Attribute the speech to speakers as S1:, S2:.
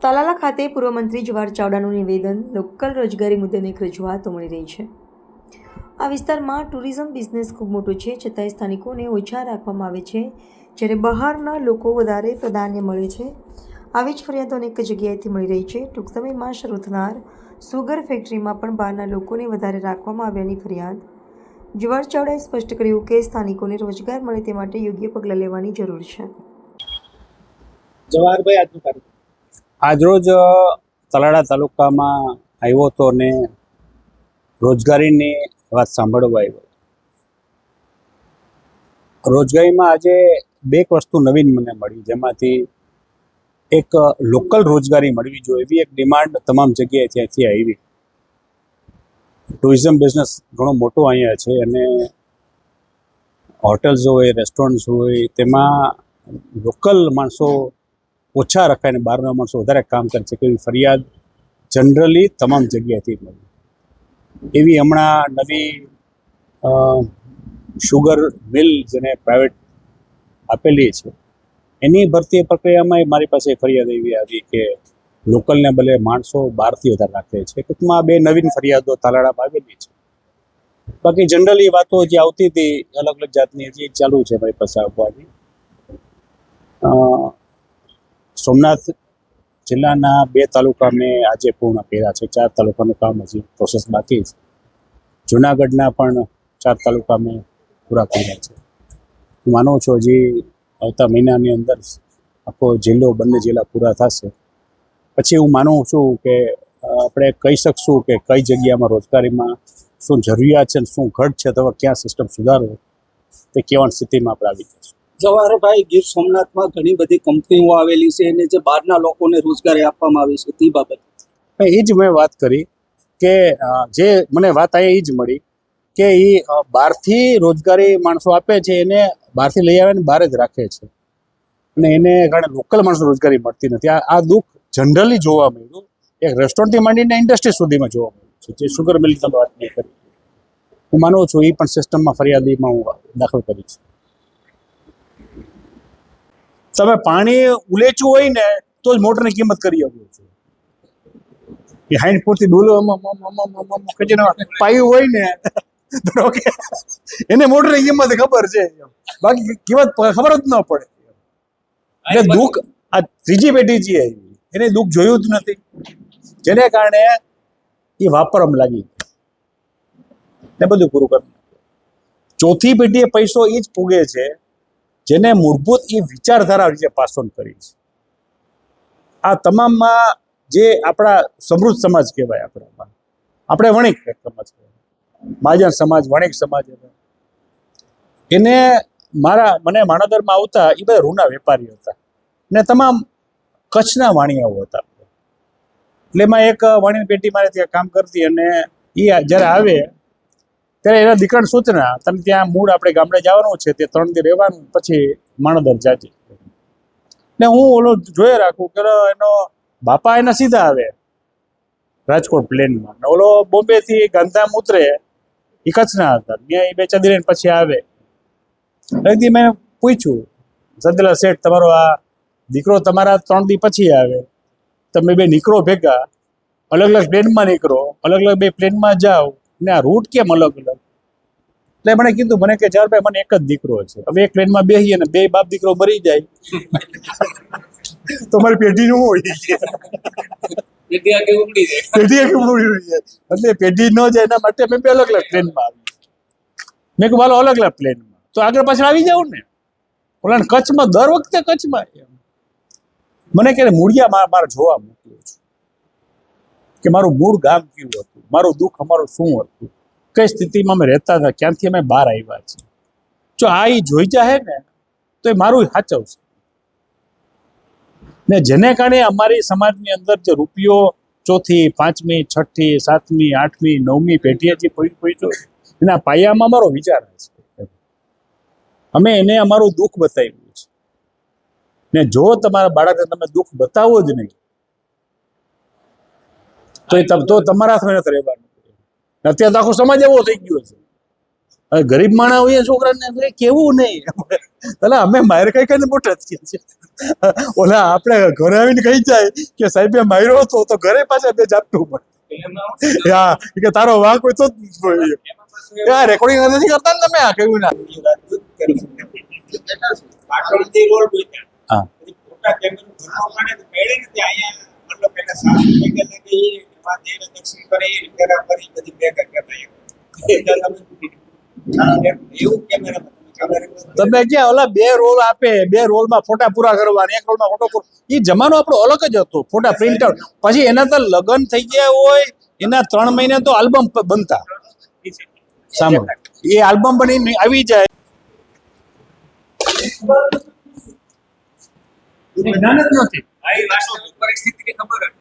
S1: તાલાલા ખાતે પૂર્વ મંત્રી જવાહર ચાવડાનું નિવેદન. લોકલ રોજગારી મુદ્દે અનેક રજૂઆતો મળી રહી છે. આ વિસ્તારમાં ટુરિઝમ બિઝનેસ ખૂબ મોટો છે, છતાંય સ્થાનિકોને ઓછા રાખવામાં આવે છે, જ્યારે બહારના લોકો વધારે પ્રાધાન્ય મળે છે. આવી જ ફરિયાદો અનેક જગ્યાએથી મળી રહી છે. ટૂંક સમયમાં શરૂ થનાર સુગર ફેક્ટરીમાં પણ બહારના લોકોને વધારે રાખવામાં આવ્યાની ફરિયાદ. જવાહર ચાવડાએ સ્પષ્ટ કર્યું કે સ્થાનિકોને રોજગાર મળે તે માટે યોગ્ય પગલાં લેવાની જરૂર છે.
S2: જવાહરભાઈ, આજનું કાર્યક્રમ
S3: આજરોજ તાલાળા તાલુકામાં આવ્યો હતો અને રોજગારીની વાત સાંભળવા આવ્યો. રોજગારીમાં આજે બે વસ્તુ નવીન મને મળી, જેમાંથી એક લોકલ રોજગારી મળવી જોઈએ એવી એક ડિમાન્ડ તમામ જગ્યાએ ત્યાંથી આવી. ટુરિઝમ બિઝનેસ ઘણો મોટો અહીંયા છે અને હોટલ્સ હોય, રેસ્ટોરન્ટ્સ હોય, તેમાં લોકલ માણસો ઓછા રખાય અને બહારના માણસો વધારે કામ કરે છે એવી ફરિયાદ જનરલી તમામ જગ્યાએથી મળી. એવી હમણાં નવી શુગર મિલ જેને પ્રાઇવેટ આપેલી છે, એની ભરતી પ્રક્રિયામાં મારી પાસે ફરિયાદ એવી આવી કે લોકલને બદલે માણસો બહારથી વધારે રાખે છે. ટૂંકમાં બે નવીન ફરિયાદો તાલાળામાં આવેલી છે. બાકી જનરલી વાતો જે આવતી હતી અલગ અલગ જાતની હજી ચાલુ છે મારી પાસે આવવાની. સોમનાથ જિલ્લાના 2 તાલુકા મેં આજે પૂર્ણ કર્યા છે. 4 તાલુકાનું કામ હજી પ્રોસેસ બાકી છે. જુનાગઢના પણ 4 તાલુકા મેં પૂરા કર્યા છે. હું માનું છું હજી આવતા મહિનાની અંદર આખો જિલ્લો, બંને જિલ્લા પૂરા થશે પછી હું માનું છું કે આપણે કહી શકશું કે કઈ જગ્યામાં રોજગારીમાં શું જરૂરિયાત છે, શું ઘટ છે, અથવા ક્યાં સિસ્ટમ સુધારવો તે કહેવાની સ્થિતિમાં આપણે આવી જઈશું.
S2: જવાહરભાઈ, ગીર સોમનાથમાં ઘણી બધી કંપનીઓ આવેલી છે અને જે બહારના લોકોને રોજગારી આપવામાં આવી છે તે બાબત
S3: એ જ મેં વાત કરી કે જે મને વાત અહીંયા એ જ મળી કે એ બહારથી રોજગારી માણસો આપે છે, એને બહારથી લઈ આવે ને બહાર જ રાખે છે અને એને કારણે લોકલ માણસો રોજગારી મળતી નથી. આ દુઃખ જનરલી જોવા મળ્યું. એક રેસ્ટોરન્ટથી માંડીને ઇન્ડસ્ટ્રી સુધીમાં જોવા મળ્યું છે. જે શુગર મિલ તમે વાત નહીં કરી, હું માનું છું એ પણ સિસ્ટમમાં ફરિયાદીમાં હું દાખલ કરીશ. તમે પાણી ઉલેચું હોય ને તો જ મોટરની કિંમત કરી આવ્યો છે. એ 60 ફૂટથી ડોલો પાયું હોય ને કે એને મોટરની કિંમત ખબર છે, બાકી કિંમત ખબર જ ન પડે. એટલે દુઃખ આ ત્રીજી પેઢી જે આવી એને દુઃખ જોયું જ નથી, જેને કારણે એ વાપરવામાં લાગી ને બધું પૂરું કરી. ચોથી પેઢીએ પૈસો એ જ પૂગે છે જેને મૂળભૂત એ વિચારધારા વિશે પાસ ઓન કરી છે. આ તમામમાં જે આપણા સમૃદ્ધ સમાજ કહેવાય, આપણે વણિક સમાજ કહેવાય, મહાજન સમાજ, વણિક સમાજ, એને મને માણાદરમાં આવતા એ બધા રૂના વેપારીઓ હતા ને તમામ કચ્છના વાણિયાઓ હતા. એટલે એમાં એક વાણિયાની પેટી મારે ત્યાં કામ કરતી અને એ જ્યારે આવે ત્યારે એના દીકરાની સૂચના, તમે ત્યાં મૂળ આપણે ગામડે જવાનું છે, તે 3 દી રહેવાનું, પછી માણાદર જાજે. ને હું ઓલો જોઈ રાખું કે એનો બાપા એના સીધા આવે રાજકોટ પ્લેનમાં, ને ઓલો બોમ્બેથી ગાંધીધામ ઉતરે, એ કચ્છના હતા, ત્યાં એ 2-4 દી પછી આવે. એકદી મેં પૂછ્યું, સંતેલા શેઠ, તમારો આ દીકરો તમારા 3 દી પછી આવે, તમે બે નીકળો ભેગા, અલગ અલગ પ્લેનમાં નીકળો, અલગ અલગ 2 પ્લેનમાં જાઓ, ને આ રૂટ કેમ અલગ અલગ? એટલે મને કીધું, મને કે જવાહરભાઈ, મને એક જ દીકરો છે, હવે એક પ્લેનમાં બેસીએ ને 2 બાપ દીકરો મરી જાય તો મારી પેઢીનું હોય પેઢી આખી ઉમડી જાય, એટલે પેઢી ન જાય એના માટે મેં 2 અલગ અલગ પ્લેનમાં આવી. મેં કહ્યું વાલો અલગ અલગ પ્લેનમાં તો આગળ પાછળ આવી જાવ ને. ઓલા કચ્છમાં દર વખતે કચ્છમાં મને કે મૂળિયા મારે જોવા મોકલ્યો છું કે મારું મૂળ ગામ કેવું હતું, મારું દુઃખ અમારું શું હતું, કઈ સ્થિતિમાં અમે રહેતા હતા, ક્યાંથી અમે બહાર આવ્યા છીએ. જો આ એ જોઈ જાય ને તો એ મારું સાચવશે. ને જેને કારણે અમારી સમાજની અંદર જે રૂપિયો 4મી, 5મી, 6મી, 7મી, 8મી, 9મી પેઢીએ જે પહોંચ્યો એના પાયામાં અમારો વિચાર છે. અમે એને અમારું દુઃખ બતાવ્યું છે. ને જો તમારા બાળકને તમે દુઃખ બતાવો જ નહીં તો તમારા હાથમાં નથી રહેવાનું. અત્યારે તો આખો સમાજ એવો થઈ ગયો છે. હવે ગરીબ માણસ હોય છોકરાને તો એ કેવું નહીં એટલે અમે માર કઈ કઈને મોટા જ છીએ ઓલા આપણે ઘરે આવીને કહી જાય કે સાહેબ માર્યો હતો તો ઘરે પાછા બે જાપતું પડે હા કે તારો વાંક હોય તો રેકોર્ડિંગ નથી કરતા ને તમે આ કહ્યું ના હા તમે ક્યાં ઓલા બે રોલ આપે બે રોલમાં ફોટા પૂરા કરવાના એક રોલમાં ફોટો એ જમાનો આપણો અલગ જ હતો ફોટા પ્રિન્ટ આઉટ પછી એના તો લગ્ન થઈ ગયા હોય એના 3 મહિને તો આલ્બમ બનતા સાંભળો એ આલ્બમ બની આવી જાય
S4: જ્ઞાન જ નથી પરિસ્થિતિની ખબર